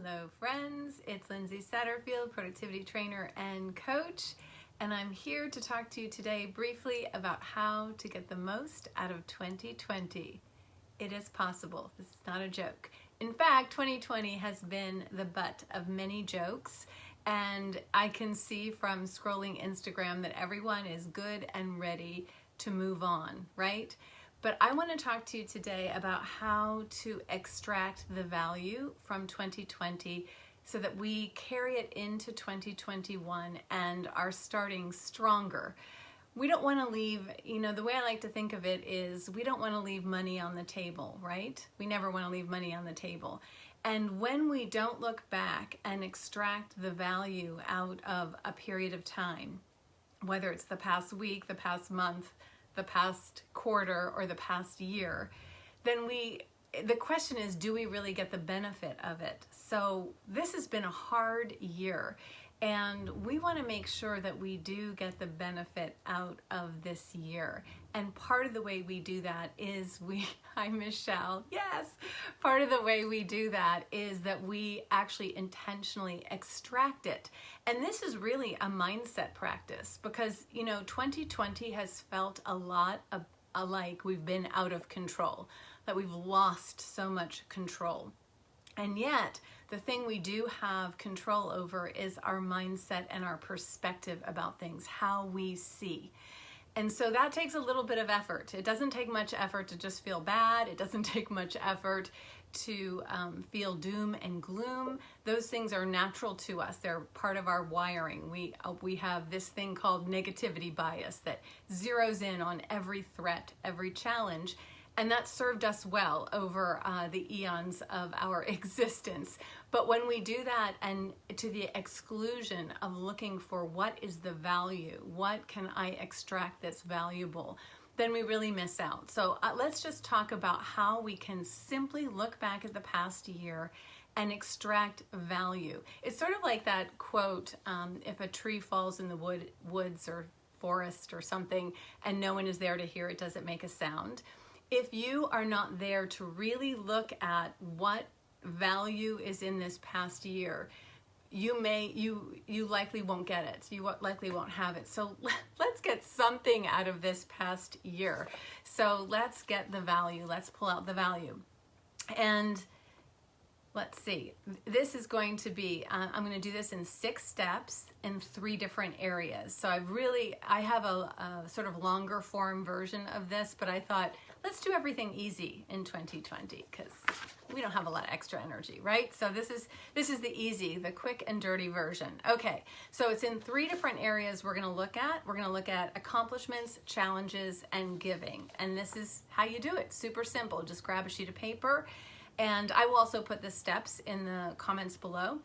Hello friends, it's Lindsay Satterfield, productivity trainer and coach, and I'm here to talk to you today briefly about how to get the most out of 2020. It is possible. This is not a joke. In fact, 2020 has been the butt of many jokes, and I can see from scrolling Instagram that everyone is good and ready to move on, right? But I want to talk to you today about how to extract the value from 2020 so that we carry it into 2021 and are starting stronger. We don't want to leave, the way I like to think of it is we don't want to leave money on the table, right? We never want to leave money on the table. And when we don't look back and extract the value out of a period of time, whether it's the past week, the past month, the past quarter, or the past year, then the question is, do we really get the benefit of it? So this has been a hard year, and we want to make sure that we do get the benefit out of this year. And part of the way we do that is hi Michelle, yes! Part of the way we do that is that we actually intentionally extract it. And this is really a mindset practice because, 2020 has felt a lot like we've been out of control, that we've lost so much control. And yet, the thing we do have control over is our mindset and our perspective about things, how we see. And so that takes a little bit of effort. It doesn't take much effort to just feel bad. It doesn't take much effort to feel doom and gloom. Those things are natural to us. They're part of our wiring. We have this thing called negativity bias that zeroes in on every threat, every challenge, and that served us well over the eons of our existence. But when we do that and to the exclusion of looking for what is the value, what can I extract that's valuable, then we really miss out. So let's just talk about how we can simply look back at the past year and extract value. It's sort of like that quote, if a tree falls in the woods or forest or something and no one is there to hear it, does it make a sound? If you are not there to really look at what value is in this past year, you likely won't get it. You likely won't have it. So let's get something out of this past year. So let's get the value. Let's pull out the value. And let's see. This is going to be, I'm going to do this in 6 steps in 3 different areas. So I have a sort of longer form version of this, but I thought, let's do everything easy in 2020 because we don't have a lot of extra energy, right? So this is the quick and dirty version. Okay, so it's in 3 different areas we're gonna look at. We're gonna look at accomplishments, challenges, and giving. And this is how you do it. Super simple. Just grab a sheet of paper, and I will also put the steps in the comments below.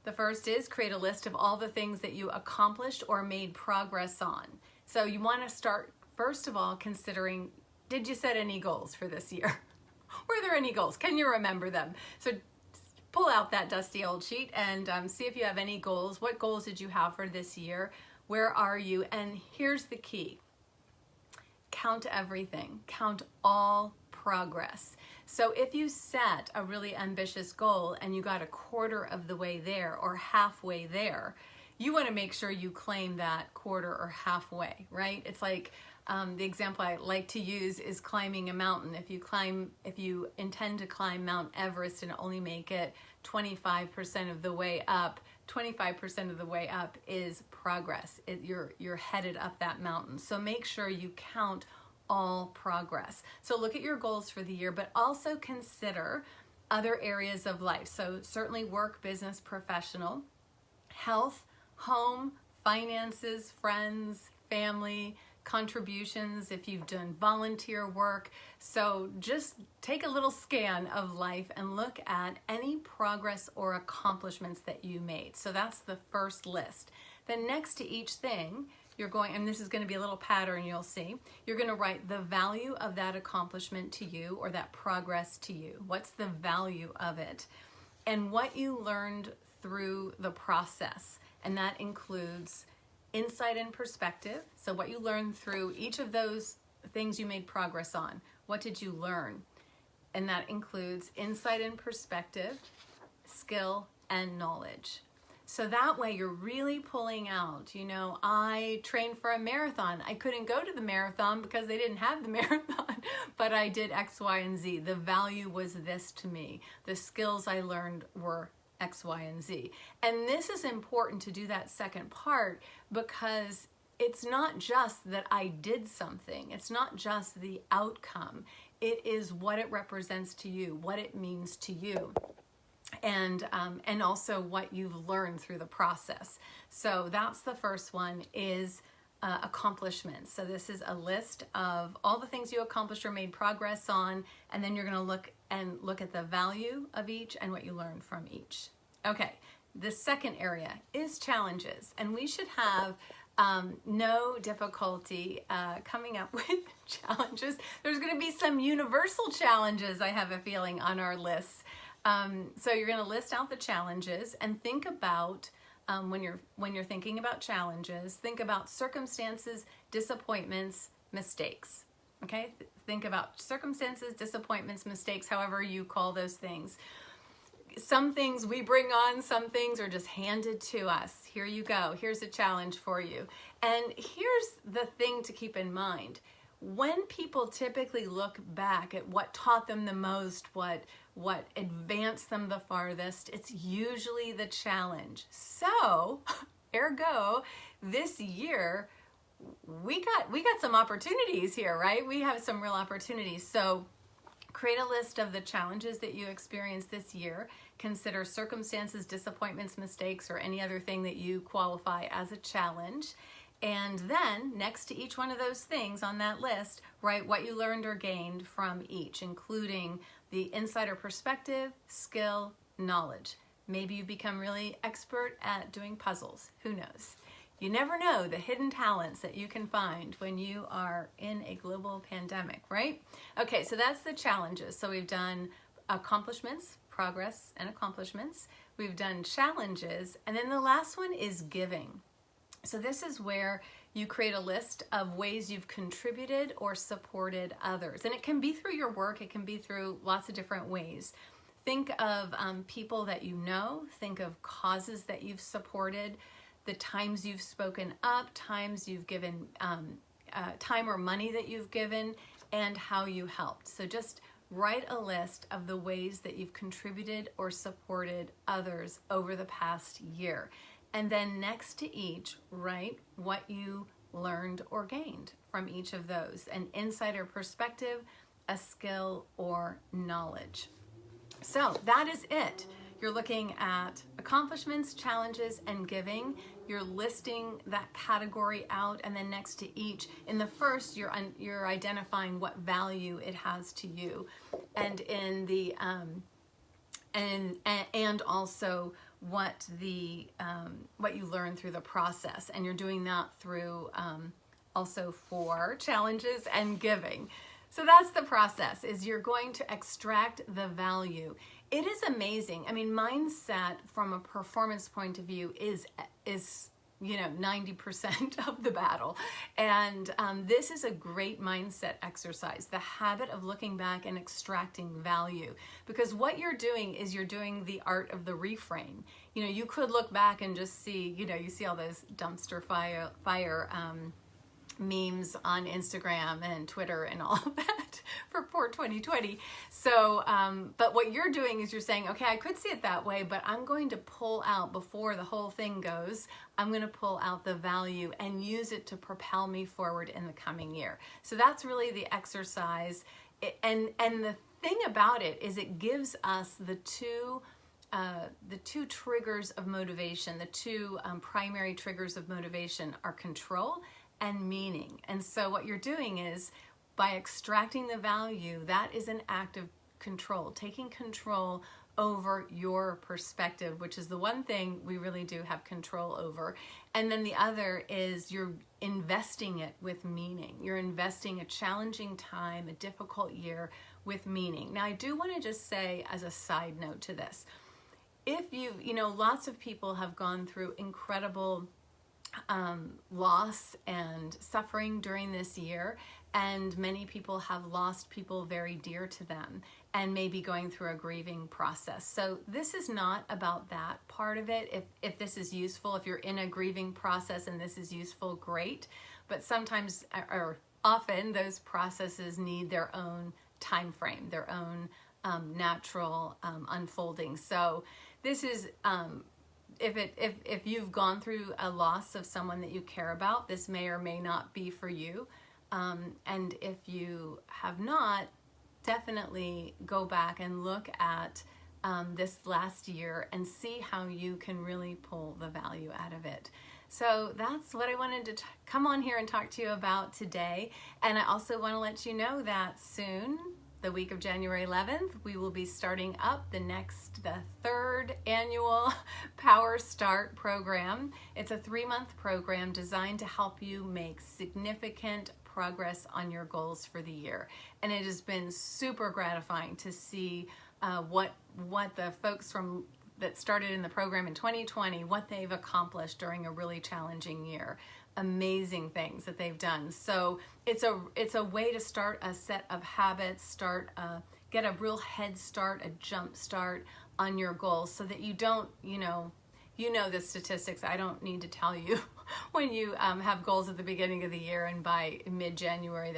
The first is create a list of all the things that you accomplished or made progress on. So you wanna start, first of all, considering, did you set any goals for this year? Were there any goals? Can you remember them? So pull out that dusty old sheet and see if you have any goals. What goals did you have for this year? Where are you? And here's the key. Count everything. Count all progress. So if you set a really ambitious goal and you got a quarter of the way there or halfway there, you want to make sure you claim that quarter or halfway, right? It's like the example I like to use is climbing a mountain. If you intend to climb Mount Everest and only make it 25% of the way up, 25% of the way up is progress. You're headed up that mountain. So make sure you count all progress. So look at your goals for the year, but also consider other areas of life. So certainly work, business, professional, health, home, finances, friends, family, contributions, if you've done volunteer work. So just take a little scan of life and look at any progress or accomplishments that you made. So that's the first list. Then next to each thing, you're going, and this is going to be a little pattern you'll see, you're going to write the value of that accomplishment to you or that progress to you. What's the value of it? And what you learned through the process. And that includes insight and perspective. So what you learned through each of those things you made progress on. What did you learn? And that includes insight and perspective, skill, and knowledge. So that way you're really pulling out, I trained for a marathon. I couldn't go to the marathon because they didn't have the marathon, but I did X, Y, and Z. The value was this to me. The skills I learned were X, Y, and Z. And this is important to do that second part because it's not just that I did something. It's not just the outcome. It is what it represents to you, what it means to you. And also what you've learned through the process. So that's the first one is accomplishments. So this is a list of all the things you accomplished or made progress on, and then you're going to look at the value of each and what you learned from each. Okay, the second area is challenges, and we should have no difficulty coming up with challenges. There's going to be some universal challenges, I have a feeling, on our lists. So you're going to list out the challenges and think about when you're thinking about challenges, think about circumstances, disappointments, mistakes. Okay, think about circumstances, disappointments, mistakes, however you call those things. Some things we bring on, some things are just handed to us. Here you go. Here's a challenge for you. And here's the thing to keep in mind. When people typically look back at what taught them the most, what advanced them the farthest, it's usually the challenge. So, ergo, this year, we got some opportunities here, right? We have some real opportunities. So, create a list of the challenges that you experienced this year. Consider circumstances, disappointments, mistakes, or any other thing that you qualify as a challenge. And then, next to each one of those things on that list, write what you learned or gained from each, including the insider perspective, skill, knowledge. Maybe you become really expert at doing puzzles. Who knows? You never know the hidden talents that you can find when you are in a global pandemic, right? Okay, so that's the challenges. So we've done accomplishments, progress and accomplishments. We've done challenges. And then the last one is giving. So this is where you create a list of ways you've contributed or supported others. And it can be through your work. It can be through lots of different ways. Think of people that you know. Think of causes that you've supported, the times you've spoken up, times you've given time or money that you've given, and how you helped. So just write a list of the ways that you've contributed or supported others over the past year. And then next to each, write what you learned or gained from each of those, an insider perspective, a skill, or knowledge. So that is it. You're looking at accomplishments, challenges, and giving. You're listing that category out, and then next to each, in the first, you're identifying what value it has to you, and in the and also what you learn through the process, and you're doing that through also for challenges and giving. So that's the process, is you're going to extract the value. It is amazing. I mean, mindset from a performance point of view is 90% of the battle. And this is a great mindset exercise, the habit of looking back and extracting value. Because what you're doing is you're doing the art of the reframe. You could look back and just see, you see all those dumpster fire memes on Instagram and Twitter and all of that for poor 2020. So, but what you're doing is you're saying, okay, I could see it that way, but I'm going to pull out, before the whole thing goes, I'm going to pull out the value and use it to propel me forward in the coming year. So that's really the exercise. And the thing about it is it gives us the two triggers of motivation, the two primary triggers of motivation are control and meaning. And so what you're doing is, by extracting the value, that is an act of control, taking control over your perspective, which is the one thing we really do have control over. And then the other is you're investing it with meaning. You're investing a challenging time, a difficult year with meaning. Now, I do want to just say, as a side note to this, if lots of people have gone through incredible loss and suffering during this year, and many people have lost people very dear to them and may be going through a grieving process. So this is not about that part of it. If this is useful, if you're in a grieving process and this is useful, great. But sometimes, or often, those processes need their own time frame, their own natural unfolding. So this is, if you've gone through a loss of someone that you care about, this may or may not be for you. And if you have not, definitely go back and look at this last year and see how you can really pull the value out of it. So that's what I wanted to come on here and talk to you about today. And I also want to let you know that soon, the week of January 11th, we will be starting up the third annual Power Start program. It's a 3-month program designed to help you make significant progress on your goals for the year. And it has been super gratifying to see what the folks that started in the program in 2020, what they've accomplished during a really challenging year. Amazing things that they've done. So it's a way to start a set of habits, get a real head start, a jump start on your goals, so that you don't, you know the statistics. I don't need to tell you when you have goals at the beginning of the year and by mid-January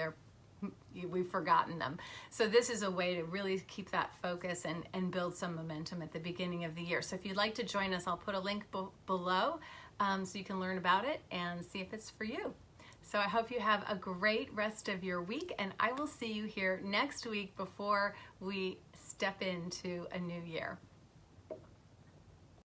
we've forgotten them. So this is a way to really keep that focus and build some momentum at the beginning of the year. So if you'd like to join us, I'll put a link below so you can learn about it and see if it's for you. So I hope you have a great rest of your week, and I will see you here next week before we step into a new year.